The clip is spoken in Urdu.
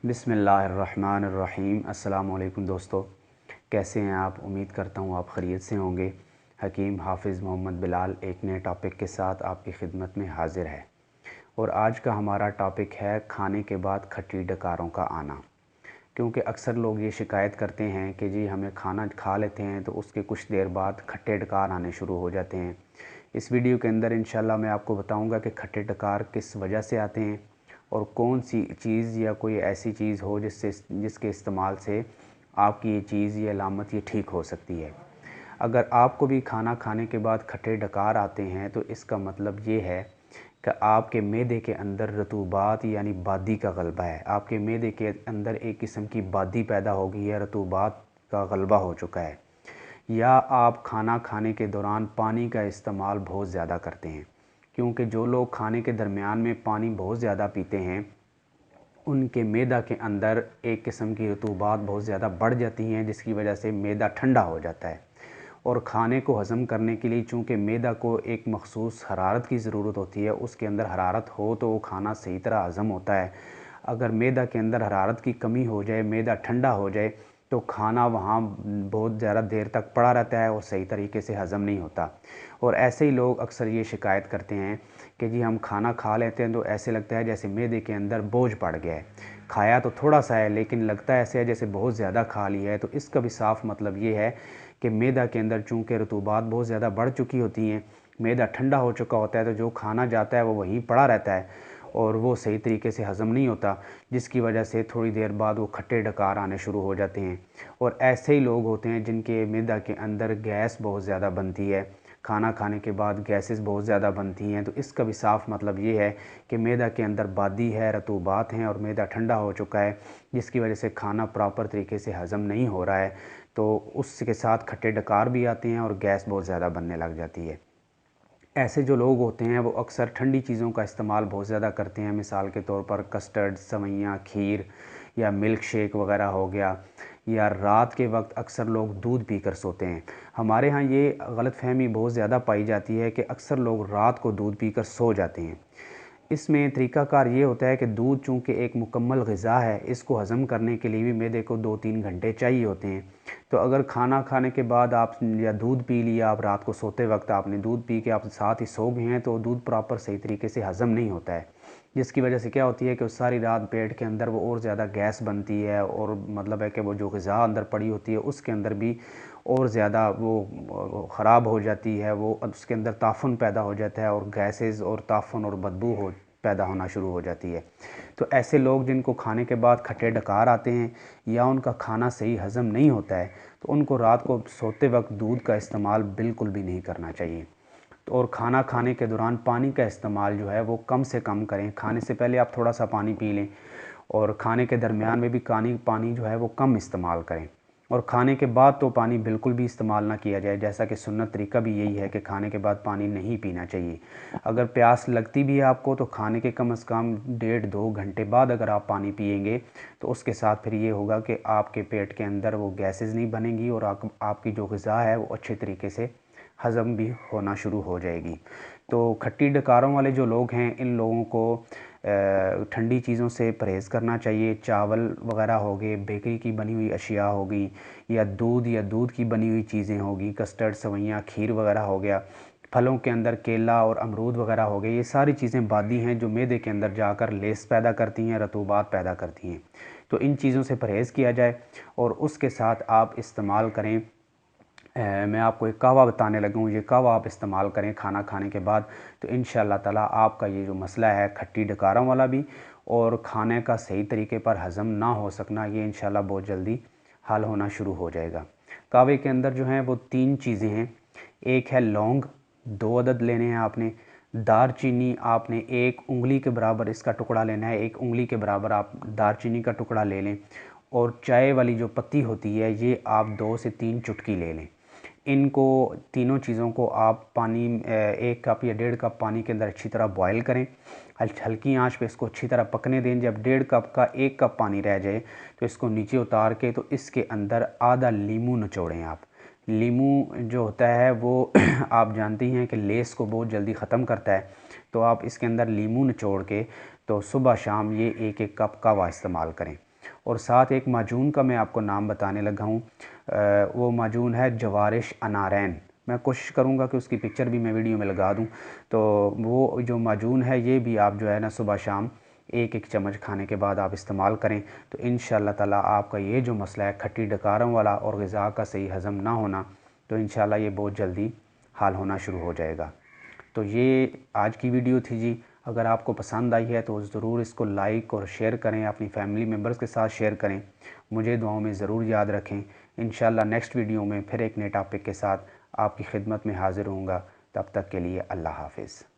بسم اللہ الرحمن الرحیم۔ السلام علیکم دوستو، کیسے ہیں آپ؟ امید کرتا ہوں آپ خیریت سے ہوں گے۔ حکیم حافظ محمد بلال ایک نئے ٹاپک کے ساتھ آپ کی خدمت میں حاضر ہے، اور آج کا ہمارا ٹاپک ہے کھانے کے بعد کھٹی ڈکاروں کا آنا۔ کیونکہ اکثر لوگ یہ شکایت کرتے ہیں کہ جی ہمیں کھانا کھا لیتے ہیں تو اس کے کچھ دیر بعد کھٹے ڈکار آنے شروع ہو جاتے ہیں۔ اس ویڈیو کے اندر انشاءاللہ میں آپ کو بتاؤں گا کہ کھٹے ڈکار کس وجہ سے آتے ہیں، اور کون سی چیز یا کوئی ایسی چیز ہو جس کے استعمال سے آپ کی یہ چیز یہ علامت یہ ٹھیک ہو سکتی ہے۔ اگر آپ کو بھی کھانا کھانے کے بعد کھٹے ڈکار آتے ہیں تو اس کا مطلب یہ ہے کہ آپ کے معدے کے اندر رطوبات یعنی بادی کا غلبہ ہے۔ آپ کے معدے کے اندر ایک قسم کی بادی پیدا ہو گئی ہے، رطوبات کا غلبہ ہو چکا ہے، یا آپ کھانا کھانے کے دوران پانی کا استعمال بہت زیادہ کرتے ہیں۔ کیونکہ جو لوگ کھانے کے درمیان میں پانی بہت زیادہ پیتے ہیں ان کے معدہ کے اندر ایک قسم کی رطوبات بہت زیادہ بڑھ جاتی ہیں، جس کی وجہ سے معدہ ٹھنڈا ہو جاتا ہے، اور کھانے کو ہضم کرنے کے لیے چونکہ معدہ کو ایک مخصوص حرارت کی ضرورت ہوتی ہے، اس کے اندر حرارت ہو تو وہ کھانا صحیح طرح ہضم ہوتا ہے۔ اگر معدہ کے اندر حرارت کی کمی ہو جائے، معدہ ٹھنڈا ہو جائے تو کھانا وہاں بہت زیادہ دیر تک پڑا رہتا ہے اور صحیح طریقے سے ہضم نہیں ہوتا۔ اور ایسے ہی لوگ اکثر یہ شکایت کرتے ہیں کہ جی ہم کھانا کھا لیتے ہیں تو ایسے لگتا ہے جیسے معدے کے اندر بوجھ پڑ گیا ہے، کھایا تو تھوڑا سا ہے لیکن لگتا ہے ایسے ہے جیسے بہت زیادہ کھا لیا ہے۔ تو اس کا بھی صاف مطلب یہ ہے کہ معدہ کے اندر چونکہ رطوبات بہت زیادہ بڑھ چکی ہوتی ہیں، معدہ ٹھنڈا ہو چکا ہوتا ہے، تو جو کھانا جاتا ہے وہ وہیں پڑا رہتا ہے اور وہ صحیح طریقے سے ہضم نہیں ہوتا، جس کی وجہ سے تھوڑی دیر بعد وہ کھٹے ڈکار آنے شروع ہو جاتے ہیں۔ اور ایسے ہی لوگ ہوتے ہیں جن کے معدہ کے اندر گیس بہت زیادہ بنتی ہے، کھانا کھانے کے بعد گیسز بہت زیادہ بنتی ہیں۔ تو اس کا بھی صاف مطلب یہ ہے کہ معدہ کے اندر بادی ہے، رطوبات ہیں، اور معدہ ٹھنڈا ہو چکا ہے، جس کی وجہ سے کھانا پراپر طریقے سے ہضم نہیں ہو رہا ہے، تو اس کے ساتھ کھٹے ڈکار بھی آتے ہیں اور گیس بہت زیادہ بننے لگ جاتی ہے۔ ایسے جو لوگ ہوتے ہیں وہ اکثر ٹھنڈی چیزوں کا استعمال بہت زیادہ کرتے ہیں، مثال کے طور پر کسٹرڈ، سوئیاں، کھیر یا ملک شیک وغیرہ ہو گیا، یا رات کے وقت اکثر لوگ دودھ پی کر سوتے ہیں۔ ہمارے ہاں یہ غلط فہمی بہت زیادہ پائی جاتی ہے کہ اکثر لوگ رات کو دودھ پی کر سو جاتے ہیں۔ اس میں طریقہ کار یہ ہوتا ہے کہ دودھ چونکہ ایک مکمل غذا ہے، اس کو ہضم کرنے کے لیے بھی معدے کو 2-3 گھنٹے چاہیے ہوتے ہیں۔ تو اگر کھانا کھانے کے بعد آپ یا دودھ پی لیا، آپ رات کو سوتے وقت آپ نے دودھ پی کے آپ ساتھ ہی سو گئے ہیں، تو دودھ پراپر صحیح طریقے سے ہضم نہیں ہوتا ہے، جس کی وجہ سے کیا ہوتی ہے کہ ساری رات پیٹ کے اندر وہ اور زیادہ گیس بنتی ہے، اور مطلب ہے کہ وہ جو غذا اندر پڑی ہوتی ہے اس کے اندر بھی اور زیادہ وہ خراب ہو جاتی ہے، وہ اس کے اندر تعفن پیدا ہو جاتا ہے، اور گیسز اور تعفن اور بدبو پیدا ہونا شروع ہو جاتی ہے۔ تو ایسے لوگ جن کو کھانے کے بعد کھٹے ڈکار آتے ہیں یا ان کا کھانا صحیح ہضم نہیں ہوتا ہے، تو ان کو رات کو سوتے وقت دودھ کا استعمال بالکل بھی نہیں کرنا چاہیے۔ اور کھانا کھانے کے دوران پانی کا استعمال جو ہے وہ کم سے کم کریں۔ کھانے سے پہلے آپ تھوڑا سا پانی پی لیں، اور کھانے کے درمیان میں بھی پانی جو ہے وہ کم استعمال کریں، اور کھانے کے بعد تو پانی بالکل بھی استعمال نہ کیا جائے، جیسا کہ سنت طریقہ بھی یہی ہے کہ کھانے کے بعد پانی نہیں پینا چاہیے۔ اگر پیاس لگتی بھی ہے آپ کو تو کھانے کے کم از کم 1.5-2 گھنٹے بعد اگر آپ پانی پئیں گے تو اس کے ساتھ پھر یہ ہوگا کہ آپ کے پیٹ کے اندر وہ گیسز نہیں بنیں گی، اور آپ کی جو غذا ہے وہ اچھے طریقے سے ہضم بھی ہونا شروع ہو جائے گی۔ تو کھٹی ڈکاروں والے جو لوگ ہیں ان لوگوں کو ٹھنڈی چیزوں سے پرہیز کرنا چاہیے۔ چاول وغیرہ ہو گئے، بیکری کی بنی ہوئی اشیاء ہوگی، یا دودھ کی بنی ہوئی چیزیں ہوگی، کسٹرڈ، سوئیاں، کھیر وغیرہ ہو گیا، پھلوں کے اندر کیلا اور امرود وغیرہ ہو گئے، یہ ساری چیزیں بادی ہیں جو معدے کے اندر جا کر لیس پیدا کرتی ہیں، رطوبات پیدا کرتی ہیں۔ تو ان چیزوں سے پرہیز کیا جائے، اور اس کے ساتھ آپ استعمال کریں، میں آپ کو ایک قہوہ بتانے لگا ہوں، یہ قہوہ آپ استعمال کریں کھانا کھانے کے بعد، تو انشاءاللہ تعالیٰ آپ کا یہ جو مسئلہ ہے کھٹی ڈکاروں والا بھی اور کھانے کا صحیح طریقے پر ہضم نہ ہو سکنا، یہ انشاءاللہ بہت جلدی حل ہونا شروع ہو جائے گا۔ قہوے کے اندر جو ہیں وہ 3 چیزیں ہیں۔ ایک ہے لونگ، 2 عدد لینے ہیں آپ نے۔ دار چینی آپ نے 1 انگلی کے برابر اس کا ٹکڑا لینا ہے، 1 انگلی کے برابر آپ دار چینی کا ٹکڑا لے لیں، اور چائے والی جو پتی ہوتی ہے یہ آپ 2 سے 3 چٹکی لے لیں۔ ان کو تینوں چیزوں کو آپ پانی 1 کپ یا 1.5 کپ پانی کے اندر اچھی طرح بوائل کریں، ہلکی آنچ پہ اس کو اچھی طرح پکنے دیں۔ جب 1.5 کپ کا 1 کپ پانی رہ جائے تو اس کو نیچے اتار کے تو اس کے اندر آدھا لیمو نچوڑیں آپ۔ لیمو جو ہوتا ہے وہ آپ جانتی ہیں کہ لیس کو بہت جلدی ختم کرتا ہے، تو آپ اس کے اندر لیمو نچوڑ کے تو صبح شام یہ 1-1 کپ قہوہ استعمال کریں۔ اور ساتھ ایک معجون کا میں آپ کو نام بتانے لگا ہوں، وہ معجون ہے جوارش انارین۔ میں کوشش کروں گا کہ اس کی پکچر بھی میں ویڈیو میں لگا دوں۔ تو وہ جو معجون ہے یہ بھی آپ جو ہے نا صبح شام ایک چمچ کھانے کے بعد آپ استعمال کریں، تو انشاءاللہ تعالیٰ آپ کا یہ جو مسئلہ ہے کھٹی ڈکاروں والا اور غذا کا صحیح ہضم نہ ہونا، تو انشاءاللہ یہ بہت جلدی حل ہونا شروع ہو جائے گا۔ تو یہ آج کی ویڈیو تھی جی۔ اگر آپ کو پسند آئی ہے تو ضرور اس کو لائک اور شیئر کریں، اپنی فیملی ممبرز کے ساتھ شیئر کریں، مجھے دعاؤں میں ضرور یاد رکھیں۔ انشاءاللہ نیکسٹ ویڈیو میں پھر ایک نئے ٹاپک کے ساتھ آپ کی خدمت میں حاضر ہوں گا۔ تب تک کے لیے اللہ حافظ۔